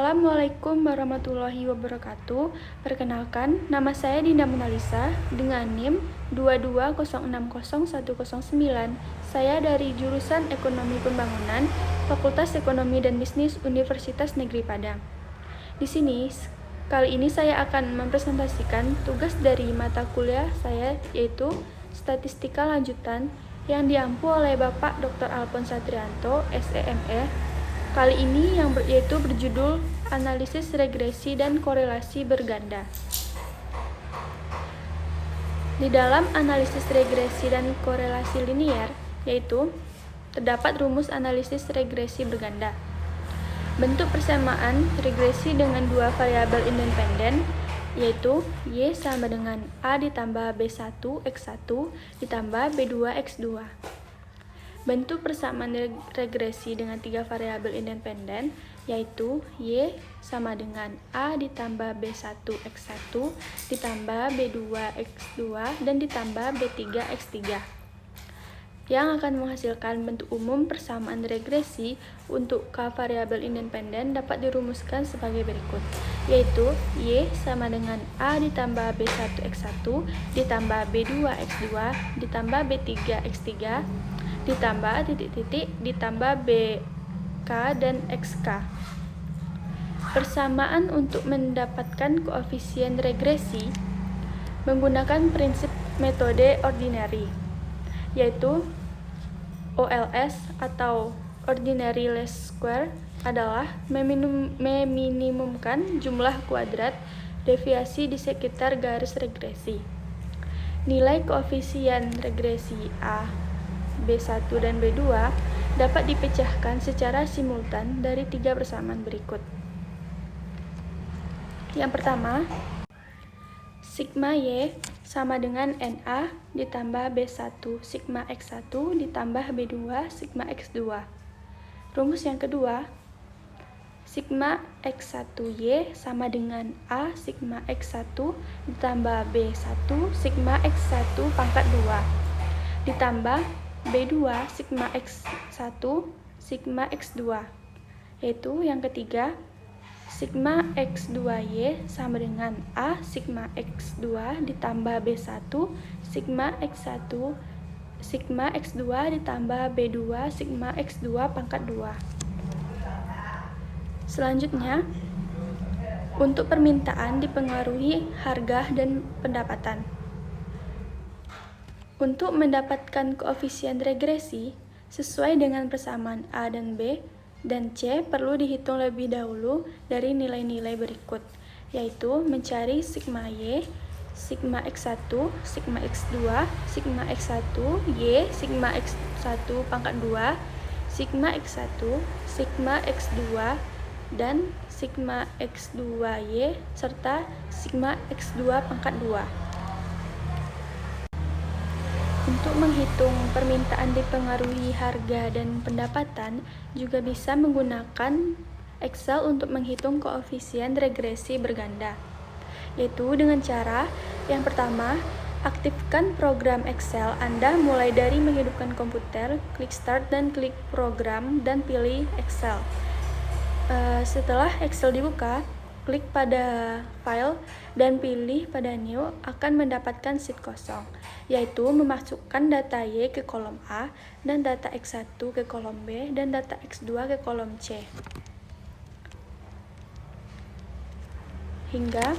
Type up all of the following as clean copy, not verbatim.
Assalamualaikum warahmatullahi wabarakatuh. Perkenalkan, nama saya Dinda Monalisa dengan NIM 220600109. Saya dari jurusan Ekonomi Pembangunan, Fakultas Ekonomi dan Bisnis Universitas Negeri Padang. Di sini, kali ini saya akan mempresentasikan tugas dari mata kuliah saya, yaitu Statistika Lanjutan, yang diampu oleh Bapak Dr. Alphonse Satrianto, SEME. Kali ini yaitu berjudul Analisis Regresi dan Korelasi Berganda. Di dalam analisis regresi dan korelasi linier, yaitu terdapat rumus analisis regresi berganda. Bentuk persamaan regresi dengan dua variabel independen, yaitu Y sama dengan A ditambah B1 X1 ditambah B2 X2. Bentuk persamaan regresi dengan tiga variabel independen, yaitu Y sama dengan A ditambah B1 X1 ditambah B2 X2 dan ditambah B3 X3, yang akan menghasilkan bentuk umum persamaan regresi untuk K variabel independen dapat dirumuskan sebagai berikut, yaitu Y sama dengan A ditambah B1 X1 ditambah B2 X2 ditambah B3 X3 ditambah titik-titik ditambah BK dan XK. Persamaan untuk mendapatkan koefisien regresi menggunakan prinsip metode ordinary, yaitu OLS atau ordinary least square adalah meminimumkan jumlah kuadrat deviasi di sekitar garis regresi. Nilai koefisien regresi A, B1 dan B2 dapat dipecahkan secara simultan dari tiga persamaan berikut. Yang pertama, sigma Y sama dengan NA ditambah B1 sigma X1 ditambah B2 sigma X2. Rumus yang kedua, sigma X1Y sama dengan A sigma X1 ditambah B1 sigma X1 pangkat 2 ditambah B2 sigma X1 sigma X2. Yaitu yang ketiga, sigma X2Y sama dengan A sigma X2 ditambah B1 sigma X1 sigma X2 ditambah B2 sigma X2 pangkat 2. Selanjutnya, untuk permintaan dipengaruhi harga dan pendapatan. Untuk mendapatkan koefisien regresi sesuai dengan persamaan A dan B dan C perlu dihitung lebih dahulu dari nilai-nilai berikut, yaitu mencari sigma Y, sigma X1, sigma X2, sigma X1, Y, sigma X1 pangkat 2, sigma X1, sigma X2, dan sigma X2Y, serta sigma X2 pangkat 2. Untuk menghitung permintaan dipengaruhi harga dan pendapatan, juga bisa menggunakan Excel untuk menghitung koefisien regresi berganda, yaitu dengan cara yang pertama, aktifkan program Excel Anda mulai dari menghidupkan komputer, klik Start dan klik Program dan pilih Excel. Setelah Excel dibuka, klik pada File dan pilih pada New, akan mendapatkan sheet kosong, yaitu memasukkan data Y ke kolom A dan data X1 ke kolom B dan data X2 ke kolom C. Hingga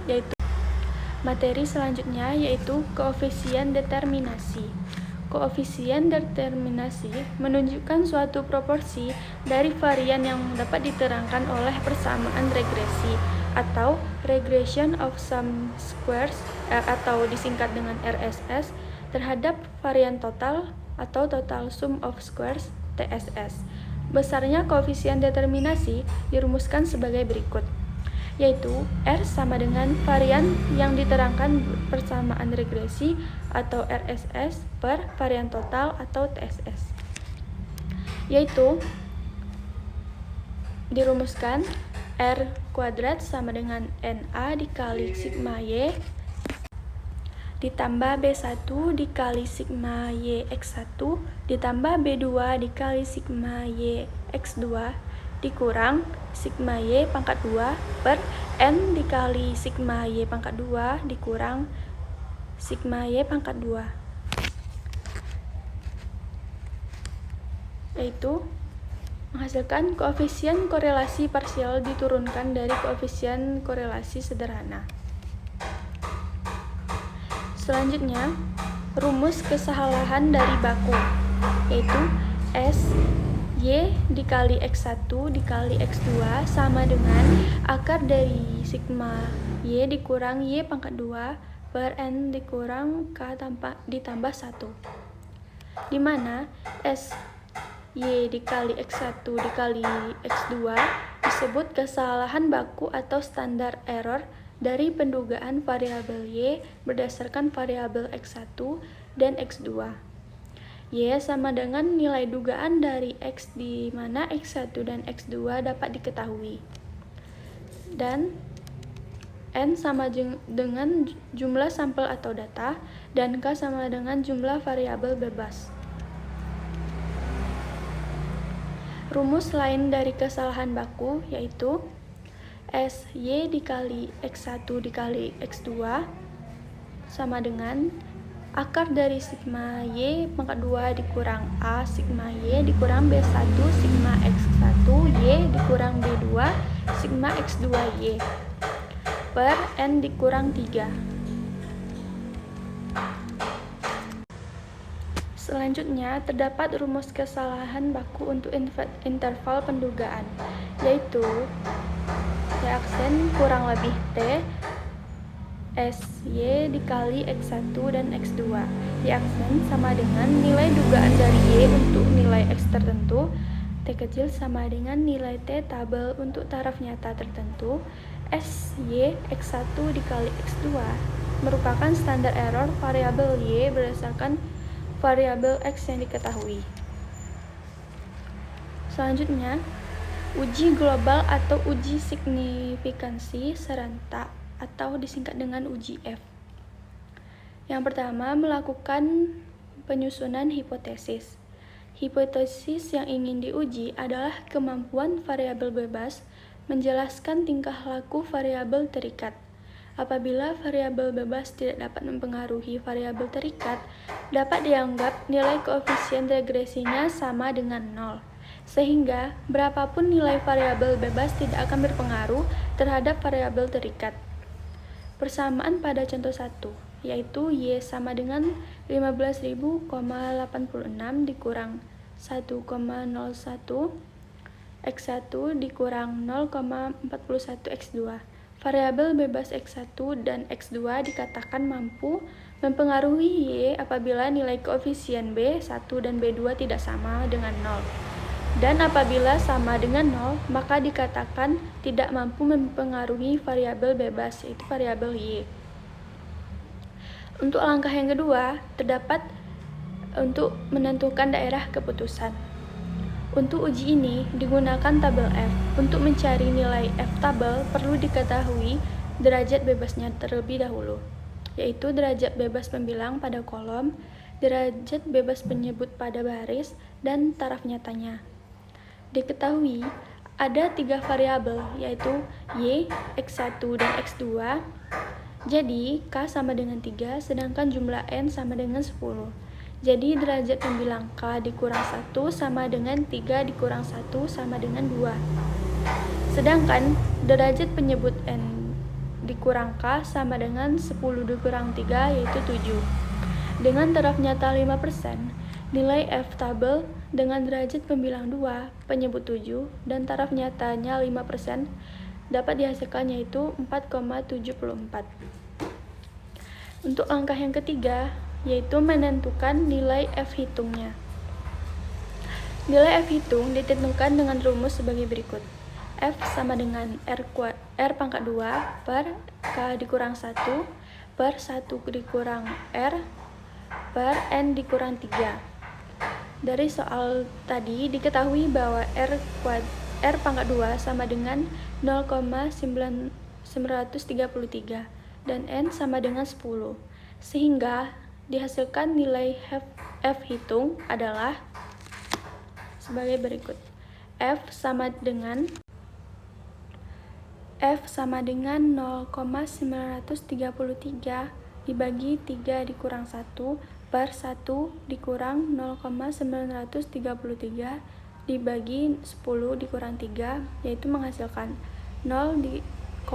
yaitu materi selanjutnya, yaitu koefisien determinasi. Koefisien determinasi menunjukkan suatu proporsi dari varian yang dapat diterangkan oleh persamaan regresi atau regression of sum squares atau disingkat dengan RSS terhadap varian total atau total sum of squares TSS. Besarnya koefisien determinasi dirumuskan sebagai berikut, yaitu R sama dengan varian yang diterangkan persamaan regresi atau RSS per varian total atau TSS, yaitu dirumuskan R kuadrat sama dengan NA dikali sigma Y ditambah B1 dikali sigma Y X1 ditambah B2 dikali sigma Y X2 dikurang sigma Y pangkat 2 per N dikali sigma Y pangkat 2 dikurang sigma Y pangkat 2, yaitu menghasilkan koefisien korelasi parsial diturunkan dari koefisien korelasi sederhana. Selanjutnya, rumus kesalahan dari baku, yaitu S Y dikali X1 dikali X2 sama dengan akar dari sigma Y dikurang Y pangkat 2 per N dikurang K ditambah 1, di mana S Y dikali X1 dikali X2 disebut kesalahan baku atau standar error dari pendugaan variabel Y berdasarkan variabel X1 dan X2. Y sama dengan nilai dugaan dari X di mana X1 dan X2 dapat diketahui. Dan N sama dengan jumlah sampel atau data, dan K sama dengan jumlah variabel bebas. Rumus lain dari kesalahan baku yaitu S Y dikali X1 dikali X2 sama dengan akar dari sigma Y pangkat 2 dikurang A sigma Y dikurang B1 sigma X1 Y dikurang B2 sigma X2 Y per N dikurang 3. Selanjutnya, terdapat rumus kesalahan baku untuk interval pendugaan, yaitu reaksen kurang lebih T SY dikali X1 dan X2. Reaksen sama dengan nilai dugaan dari Y untuk nilai X tertentu, T kecil sama dengan nilai T tabel untuk taraf nyata tertentu, SY X1 dikali X2 merupakan standar error variabel Y berdasarkan variabel X yang diketahui. Selanjutnya, uji global atau uji signifikansi serentak atau disingkat dengan uji F. Yang pertama, melakukan penyusunan hipotesis. Hipotesis yang ingin diuji adalah kemampuan variabel bebas menjelaskan tingkah laku variabel terikat. Apabila variabel bebas tidak dapat mempengaruhi variabel terikat, dapat dianggap nilai koefisien regresinya sama dengan 0, sehingga berapapun nilai variabel bebas tidak akan berpengaruh terhadap variabel terikat. Persamaan pada contoh 1, yaitu Y sama dengan 15.000,86 dikurang 1,01 X1 dikurang 0,41 X2. Variabel bebas X1 dan X2 dikatakan mampu mempengaruhi Y apabila nilai koefisien B1 dan B2 tidak sama dengan 0. Dan apabila sama dengan 0, maka dikatakan tidak mampu mempengaruhi variabel bebas, yaitu variabel Y. Untuk langkah yang kedua, terdapat untuk menentukan daerah keputusan. Untuk uji ini digunakan tabel F. Untuk mencari nilai F tabel perlu diketahui derajat bebasnya terlebih dahulu, yaitu derajat bebas pembilang pada kolom, derajat bebas penyebut pada baris, dan taraf nyatanya. Diketahui ada 3 variabel, yaitu Y, X1, dan X2. Jadi K sama dengan 3, sedangkan jumlah N sama dengan 10. Jadi derajat pembilang K dikurang 1 sama dengan 3 dikurang 1 sama dengan 2. Sedangkan derajat penyebut N dikurang K sama dengan 10 dikurang 3 yaitu 7. Dengan taraf nyata 5%, nilai F tabel dengan derajat pembilang 2, penyebut 7, dan taraf nyatanya 5% dapat dihasilkan yaitu 4,74. Untuk langkah yang ketiga, yaitu menentukan nilai F hitungnya. Nilai F hitung ditentukan dengan rumus sebagai berikut. F sama dengan R pangkat 2 per K dikurang 1 per 1 dikurang R per N dikurang 3. Dari soal tadi diketahui bahwa R pangkat 2 sama dengan 0,933 dan N sama dengan 10, sehingga dihasilkan nilai F hitung adalah sebagai berikut. F sama dengan 0,933 dibagi 3 dikurang 1 per 1 dikurang 0,933 dibagi 10 dikurang 3, yaitu menghasilkan 0,4665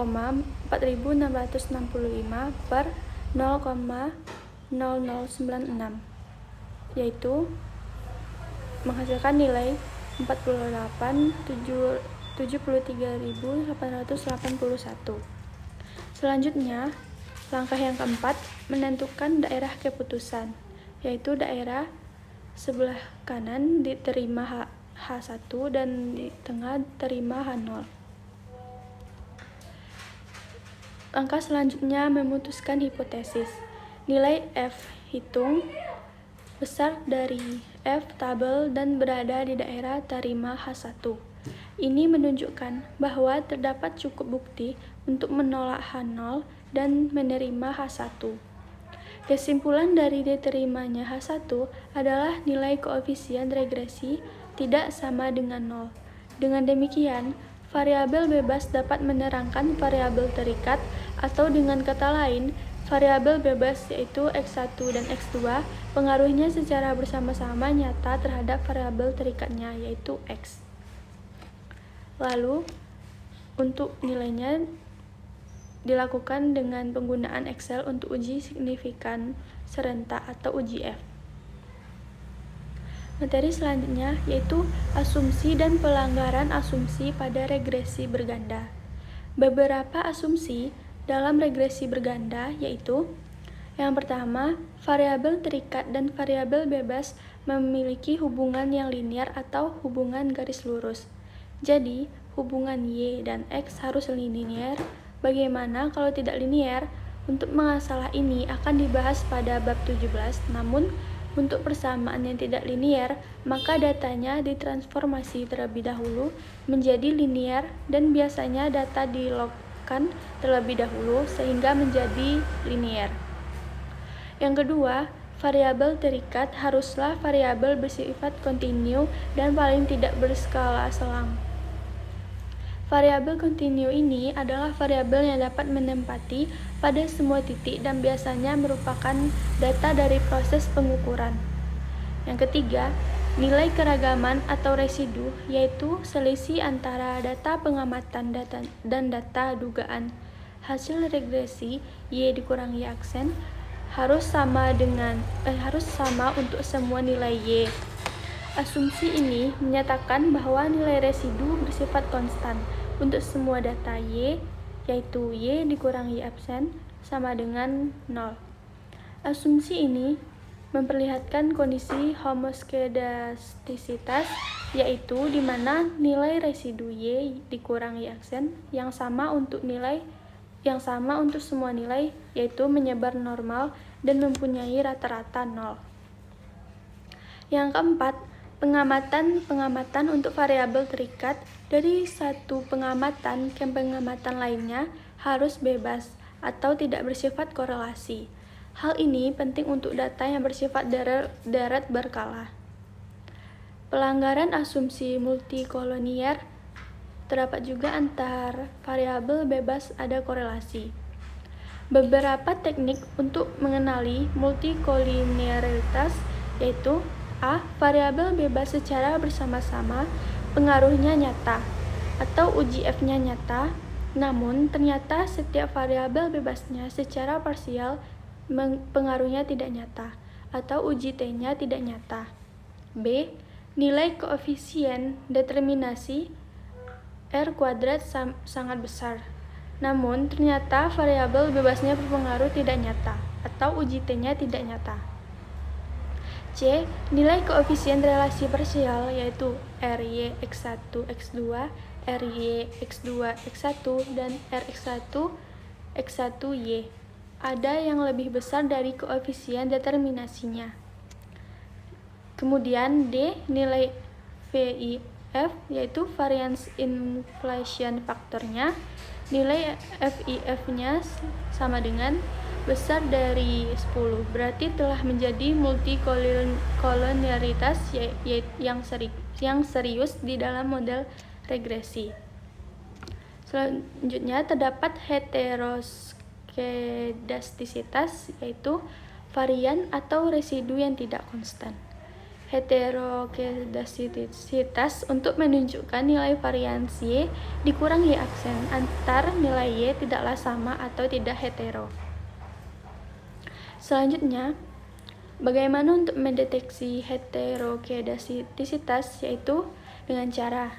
per 0,0096, yaitu menghasilkan nilai 48.073.881. Selanjutnya, langkah yang keempat, menentukan daerah keputusan, yaitu daerah sebelah kanan diterima H1 dan di tengah terima H0. Langkah selanjutnya memutuskan hipotesis. Nilai F hitung besar dari F tabel dan berada di daerah terima H1. Ini menunjukkan bahwa terdapat cukup bukti untuk menolak H0 dan menerima H1. Kesimpulan dari diterimanya H1 adalah nilai koefisien regresi tidak sama dengan 0. Dengan demikian, variabel bebas dapat menerangkan variabel terikat, atau dengan kata lain, variabel bebas yaitu X1 dan X2 pengaruhnya secara bersama-sama nyata terhadap variabel terikatnya yaitu X. Lalu, untuk nilainya dilakukan dengan penggunaan Excel untuk uji signifikan serentak atau uji F. Materi selanjutnya yaitu asumsi dan pelanggaran asumsi pada regresi berganda. Beberapa asumsi dalam regresi berganda yaitu: yang pertama, variabel terikat dan variabel bebas memiliki hubungan yang linear atau hubungan garis lurus. Jadi, hubungan Y dan X harus linear. Bagaimana kalau tidak linear? Untuk masalah ini akan dibahas pada bab 17, namun untuk persamaan yang tidak linear, maka datanya ditransformasi terlebih dahulu menjadi linear dan biasanya data dilogkan terlebih dahulu sehingga menjadi linear. Yang kedua, variabel terikat haruslah variabel bersifat kontinu dan paling tidak berskala selang. Variabel kontinu ini adalah variabel yang dapat menempati pada semua titik dan biasanya merupakan data dari proses pengukuran. Yang ketiga, nilai keragaman atau residu, yaitu selisih antara data pengamatan dan data dugaan. Hasil regresi Y dikurangi Y aksen harus sama untuk semua nilai Y. Asumsi ini menyatakan bahwa nilai residu bersifat konstan untuk semua data Y, yaitu Y dikurangi Y absen sama dengan 0. Asumsi ini memperlihatkan kondisi homoskedastisitas, yaitu di mana nilai residu Y dikurangi Y aksen yang sama untuk semua nilai, yaitu menyebar normal dan mempunyai rata-rata 0. Yang keempat, pengamatan untuk variabel terikat dari satu pengamatan ke pengamatan lainnya harus bebas atau tidak bersifat korelasi. Hal ini penting untuk data yang bersifat deret berkala. Pelanggaran asumsi multikolinier terdapat juga antar variabel bebas ada korelasi. Beberapa teknik untuk mengenali multikoliniaritas yaitu: A. Variabel bebas secara bersama-sama pengaruhnya nyata atau uji F-nya nyata, namun ternyata setiap variabel bebasnya secara parsial pengaruhnya tidak nyata atau uji T-nya tidak nyata. B. Nilai koefisien determinasi R kuadrat sangat besar, namun ternyata variabel bebasnya berpengaruh tidak nyata atau uji T-nya tidak nyata. C. Nilai koefisien relasi parsial yaitu RY X1 X2, RY X2 X1, dan RX1 X1Y ada yang lebih besar dari koefisien determinasinya. Kemudian D. Nilai VIF yaitu variance inflation faktornya. Nilai VIF-nya sama dengan besar dari 10, berarti telah menjadi multikolonialitas yang yang serius di dalam model regresi. Selanjutnya terdapat heteroskedastisitas, yaitu varian atau residu yang tidak konstan. Heteroskedastisitas untuk menunjukkan nilai varians Y dikurang Y aksen antar nilai Y tidaklah sama atau tidak hetero. Selanjutnya, bagaimana untuk mendeteksi heteroskedastisitas, yaitu dengan cara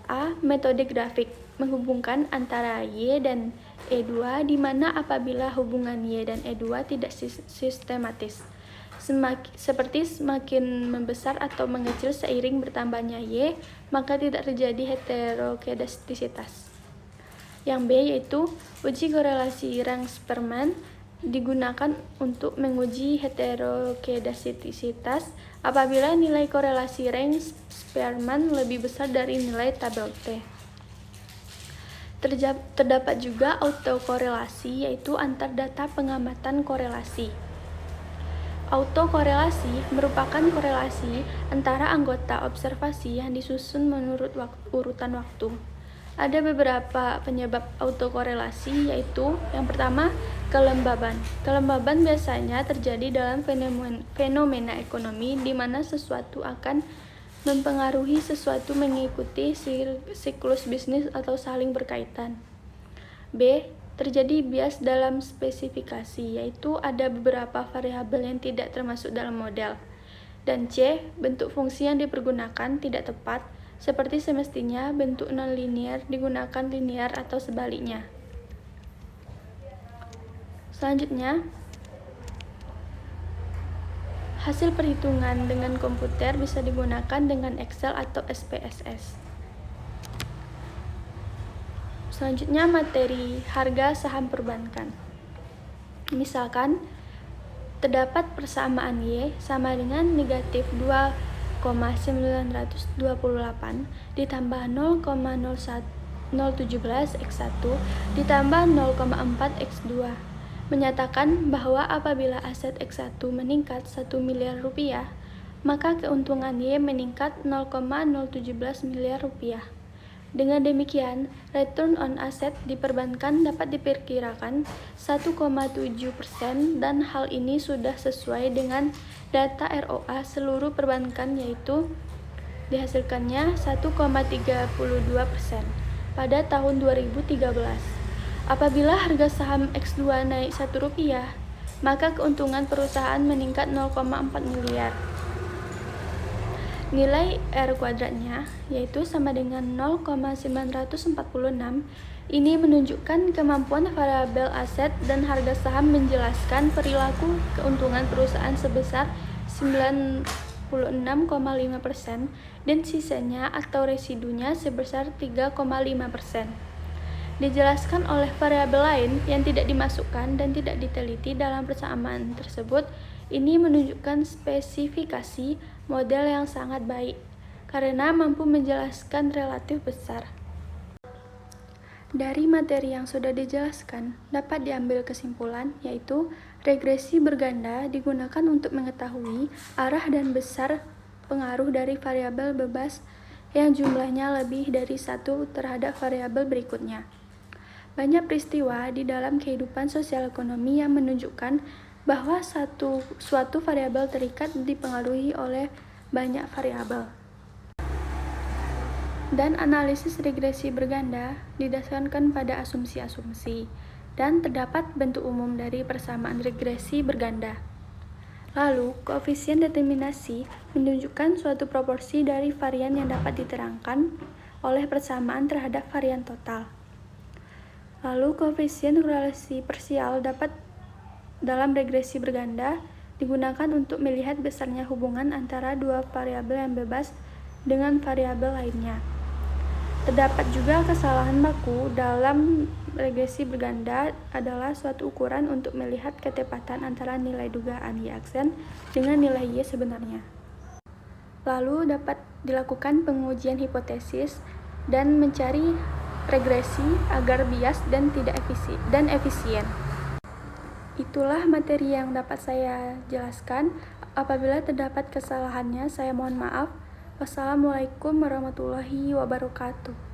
A. Metode grafik menghubungkan antara Y dan E2, di mana apabila hubungan Y dan E2 tidak sistematis, seperti semakin membesar atau mengecil seiring bertambahnya Y, maka tidak terjadi heteroskedastisitas. Yang B yaitu uji korelasi Rang-Spearman, digunakan untuk menguji heteroskedastisitas apabila nilai korelasi Rang-Spearman lebih besar dari nilai tabel T. Terdapat juga autokorelasi, yaitu antar data pengamatan korelasi. Autokorelasi merupakan korelasi antara anggota observasi yang disusun menurut urutan waktu. Ada beberapa penyebab autokorelasi, yaitu yang pertama, kelembaban. Kelembaban biasanya terjadi dalam fenomena ekonomi di mana sesuatu akan mempengaruhi sesuatu mengikuti siklus bisnis atau saling berkaitan. B. Terjadi bias dalam spesifikasi, yaitu ada beberapa variabel yang tidak termasuk dalam model. Dan C. Bentuk fungsi yang dipergunakan tidak tepat, seperti semestinya bentuk non-linear digunakan linear atau sebaliknya. Selanjutnya, hasil perhitungan dengan komputer bisa digunakan dengan Excel atau SPSS. Selanjutnya, materi harga saham perbankan. Misalkan, terdapat persamaan Y sama dengan negatif 2,928 ditambah 0,017 X1 ditambah 0,4 X2. Menyatakan bahwa apabila aset X1 meningkat 1 miliar rupiah, maka keuntungan Y meningkat 0,017 miliar rupiah. Dengan demikian, return on asset di perbankan dapat diperkirakan 1,7% dan hal ini sudah sesuai dengan data ROA seluruh perbankan, yaitu dihasilkannya 1,32% pada tahun 2013. Apabila harga saham X2 naik Rp1, maka keuntungan perusahaan meningkat 0,4 miliar. Nilai R kuadratnya yaitu sama dengan 0,946. Ini menunjukkan kemampuan variabel aset dan harga saham menjelaskan perilaku keuntungan perusahaan sebesar 96,5% dan sisanya atau residunya sebesar 3,5%. Dijelaskan oleh variabel lain yang tidak dimasukkan dan tidak diteliti dalam persamaan tersebut. Ini menunjukkan spesifikasi model yang sangat baik karena mampu menjelaskan relatif besar. Dari materi yang sudah dijelaskan, dapat diambil kesimpulan, yaitu regresi berganda digunakan untuk mengetahui arah dan besar pengaruh dari variabel bebas yang jumlahnya lebih dari satu terhadap variabel berikutnya. Banyak peristiwa di dalam kehidupan sosial ekonomi yang menunjukkan bahwa suatu variabel terikat dipengaruhi oleh banyak variabel. Dan analisis regresi berganda didasarkan pada asumsi-asumsi, dan terdapat bentuk umum dari persamaan regresi berganda. Lalu, koefisien determinasi menunjukkan suatu proporsi dari varian yang dapat diterangkan oleh persamaan terhadap varian total. Lalu, koefisien korelasi parsial dalam regresi berganda digunakan untuk melihat besarnya hubungan antara dua variabel yang bebas dengan variabel lainnya. Terdapat juga kesalahan baku dalam regresi berganda adalah suatu ukuran untuk melihat ketepatan antara nilai dugaan Y aksen dengan nilai Y sebenarnya. Lalu dapat dilakukan pengujian hipotesis dan mencari regresi agar bias dan efisien. Itulah materi yang dapat saya jelaskan. Apabila terdapat kesalahannya, saya mohon maaf. Wassalamualaikum warahmatullahi wabarakatuh.